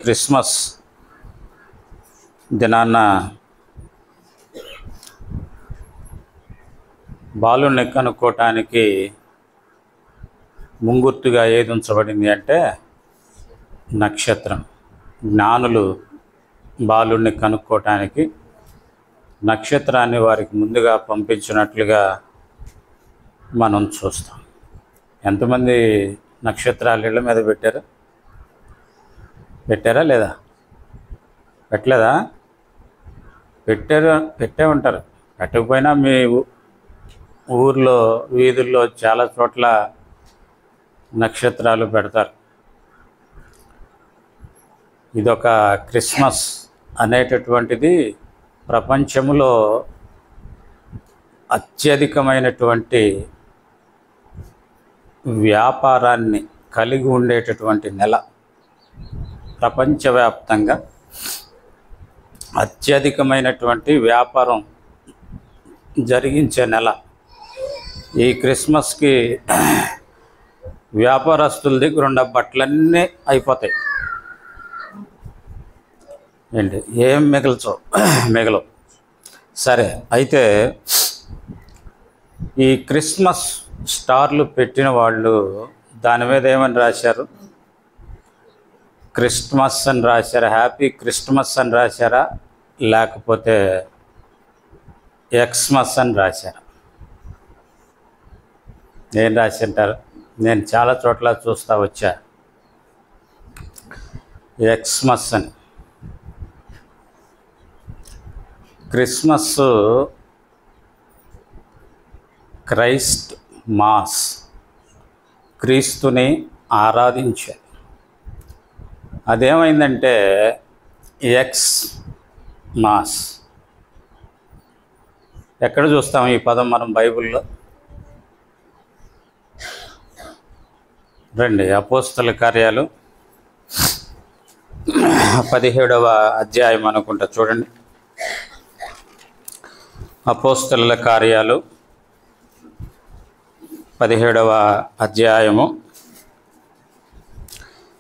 Christmas దినాన బాలుని కనుక్కోవటానికి ముంగుర్తుగా ఏది ఉంచబడింది అంటే నక్షత్రం. జ్ఞానులు బాలుని కనుక్కోవటానికి నక్షత్రాన్ని వారికి ముందుగా పంపించినట్లుగా మనం చూస్తాం. ఎంతమంది నక్షత్రాలు ఇళ్ళ మీద పెట్టారా లేదా? పెట్టలేదా? పెట్టే ఉంటారు. పెట్టకపోయినా మీ ఊర్లో వీధుల్లో చాలా చోట్ల నక్షత్రాలు పెడతారు. ఇదొక క్రిస్మస్ అనేటటువంటిది ప్రపంచంలో అత్యధికమైనటువంటి వ్యాపారాన్ని కలిగి ఉండేటటువంటి నెల. ప్రపంచవ్యాప్తంగా అత్యధికమైనటువంటి వ్యాపారం జరిగించే నెల. ఈ క్రిస్మస్కి వ్యాపారస్తుల దగ్గర ఉన్న బట్టలన్నీ అయిపోతాయి. ఏంటి ఏం మిగలవు. సరే, అయితే ఈ క్రిస్మస్ స్టార్లు పెట్టిన వాళ్ళు దాని మీద ఏమని రాశారు? క్రిస్మస్ అని రాశారా? హ్యాపీ క్రిస్మస్ అని రాశారా? లేకపోతే ఎక్స్మస్ అని రాశారా? ఏం రాసింటారు? నేను చాలా చోట్ల చూస్తా వచ్చా ఎక్స్మస్ అని. క్రిస్మస్ క్రైస్ట్ మాస్, క్రీస్తుని ఆరాధించేది. అదేమైందంటే ఎక్స్ మాస్. ఎక్కడ చూస్తాం ఈ పదం మనం బైబిల్లో? రండి, అపోస్తల కార్యాలు 17వ అధ్యాయం అనుకుంటా, చూడండి. అపోస్తల కార్యాలు 17వ అధ్యాయము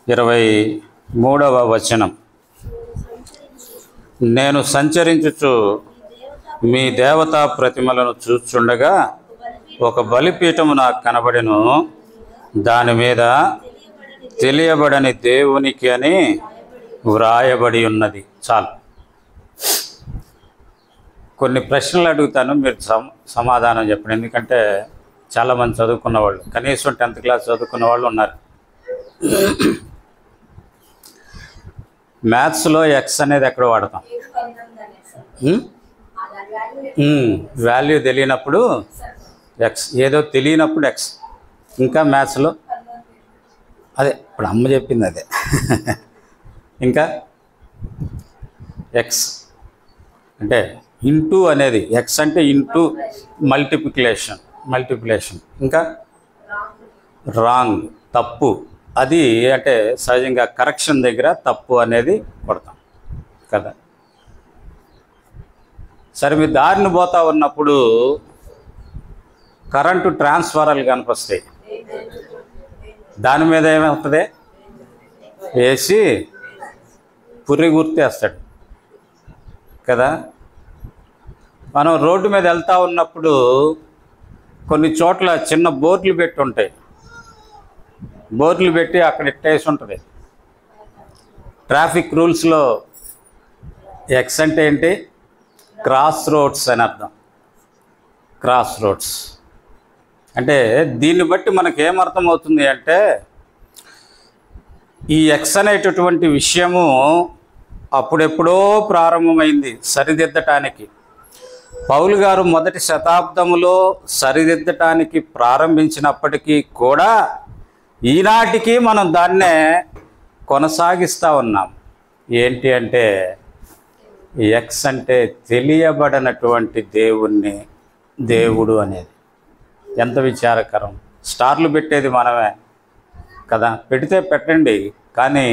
23వ వచనం. నేను సంచరించుచు మీ దేవతా ప్రతిమలను చూచుండగా ఒక బలిపీఠము నాకు కనబడెను. దాని మీద తెలియబడని దేవునికి అని వ్రాయబడి ఉన్నది. చాలు. కొన్ని ప్రశ్నలు అడుగుతాను, మీరు సమాధానం చెప్పండి. ఎందుకంటే చాలామంది చదువుకున్న వాళ్ళు, కనీసం 10th క్లాస్ చదువుకున్న వాళ్ళు ఉన్నారు. మ్యాథ్స్లో ఎక్స్ అనేది ఎక్కడ వాడతాం? వాల్యూ తెలియనప్పుడు ఎక్స్, ఏదో తెలియనప్పుడు ఎక్స్. ఇంకా మ్యాథ్స్లో అదే, ఇప్పుడు అమ్మ చెప్పింది అదే. ఇంకా ఎక్స్ అంటే ఇంటూ అనేది, ఎక్స్ అంటే ఇంటూ మల్టిప్లికేషన్. ఇంకా రాంగ్, తప్పు. అది అంటే సహజంగా కరెక్షన్ దగ్గర తప్పు అనేది కొడతాం కదా. సరే, మీ దారిని పోతా ఉన్నప్పుడు కరెంటు ట్రాన్స్ఫారాలు కనిపిస్తాయి. దాని మీద ఏమవుతుంది? వేసి పుర్రి గుర్తేస్తాడు కదా. మనం రోడ్డు మీద వెళ్తూ ఉన్నప్పుడు కొన్ని చోట్ల చిన్న బోర్డులు పెట్టి ఉంటాయి. బోర్డులు పెట్టి అక్కడ ఇట్టేసి ఉంటుంది. ట్రాఫిక్ రూల్స్లో ఎక్స్ అంటే ఏంటి? క్రాస్ రోడ్స్ అని అర్థం. క్రాస్ రోడ్స్ అంటే దీన్ని బట్టి మనకు ఏమర్థం అవుతుంది అంటే, ఈ ఎక్స్ అనేటటువంటి విషయము అప్పుడెప్పుడో ప్రారంభమైంది సరిదిద్దటానికి. పౌలు గారు మొదటి శతాబ్దములో సరిదిద్దటానికి ప్రారంభించినప్పటికీ కూడా ఈనాటికి మనం దాన్నే కొనసాగిస్తూ ఉన్నాం. ఏంటి అంటే, ఎక్స్ అంటే తెలియబడనటువంటి దేవుడు అనేది. ఎంత విచారకరం. స్టార్లు పెట్టేది మనమే కదా. పెడితే పెట్టండి, కానీ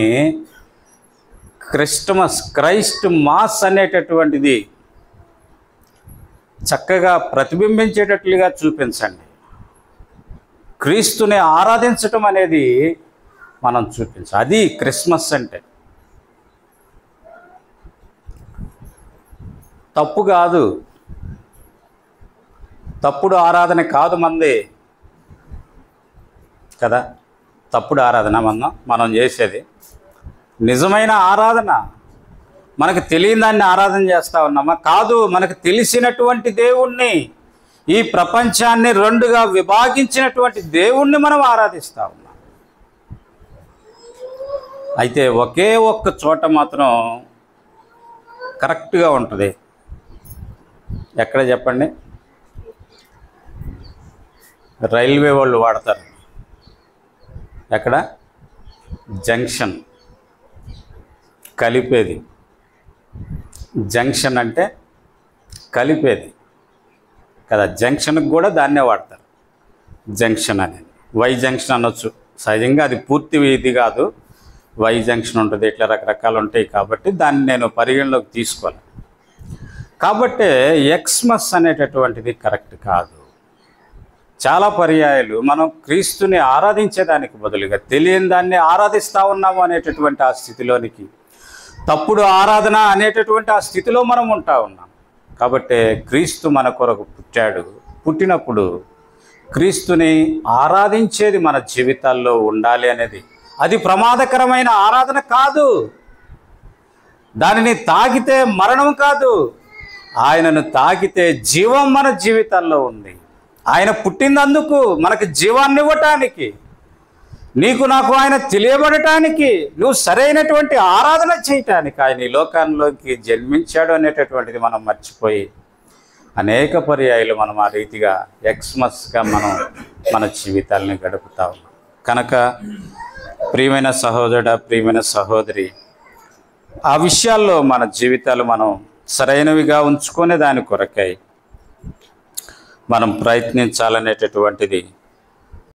క్రైస్ట్ మాస్ అనేటటువంటిది చక్కగా ప్రతిబింబించేటట్లుగా చూపించండి. క్రీస్తుని ఆరాధించటం అనేది మనం చూపించాలి. అది క్రిస్మస్ అంటే. తప్పు కాదు, తప్పుడు ఆరాధన కాదు మంది కదా. తప్పుడు ఆరాధన మనం చేసేది నిజమైన ఆరాధన. మనకు తెలియని దాన్ని ఆరాధన చేస్తూ ఉన్నామా? కాదు. మనకు తెలిసినటువంటి దేవుణ్ణి, ఈ ప్రపంచాన్ని రెండుగా విభాగించినటువంటి దేవుణ్ణి మనం ఆరాధిస్తూ ఉన్నాం. అయితే ఒకే ఒక్క చోట మాత్రం కరెక్ట్గా ఉంటుంది. ఎక్కడ చెప్పండి? రైల్వే వాళ్ళు వాడతారు. ఎక్కడ? జంక్షన్, కలిపేది. జంక్షన్ అంటే కలిపేది కదా. జంక్షన్కి కూడా దాన్నే వాడతారు, జంక్షన్ అనేది. వై జంక్షన్ అనొచ్చు సహజంగా, అది పూర్తి ఇది కాదు. వై జంక్షన్ ఉంటుంది, ఇట్లా రకరకాలు ఉంటాయి కాబట్టి దాన్ని నేను పరిగణలోకి తీసుకోవాలి. కాబట్టి ఎక్స్మస్ అనేటటువంటిది కరెక్ట్ కాదు. చాలా పర్యాయాలు మనం క్రీస్తుని ఆరాధించేదానికి బదులుగా తెలియని దాన్ని ఆరాధిస్తూ ఉన్నాము అనేటటువంటి ఆ స్థితిలోనికి, తప్పుడు ఆరాధన అనేటటువంటి ఆ స్థితిలో మనం ఉంటా ఉన్నాం. కాబట్టి క్రీస్తు మన కొరకు పుట్టాడు. పుట్టినప్పుడు క్రీస్తుని ఆరాధించేది మన జీవితాల్లో ఉండాలి అనేది, అది ప్రమాదకరమైన ఆరాధన కాదు. దానిని తాకితే మరణం కాదు, ఆయనను తాకితే జీవం మన జీవితాల్లో ఉంది. ఆయన పుట్టినందుకు మనకు జీవాన్ని ఇవ్వటానికి, నీకు నాకు ఆయన తెలియబడటానికి, నువ్వు సరైనటువంటి ఆరాధన చేయటానికి ఆయన ఈ లోకంలోకి జన్మించాడు అనేటటువంటిది మనం మర్చిపోయి అనేక పర్యాయాలు మనం ఆ రీతిగా ఎక్స్మస్గా మనం మన జీవితాలని గడుపుతా ఉన్నాం. కనుక ప్రియమైన సహోదరుడ, ప్రియమైన సహోదరి, ఆ విషయాల్లో మన జీవితాలు మనం సరైనవిగా ఉంచుకునే దాని కొరకై మనం ప్రయత్నించాలనేటటువంటిది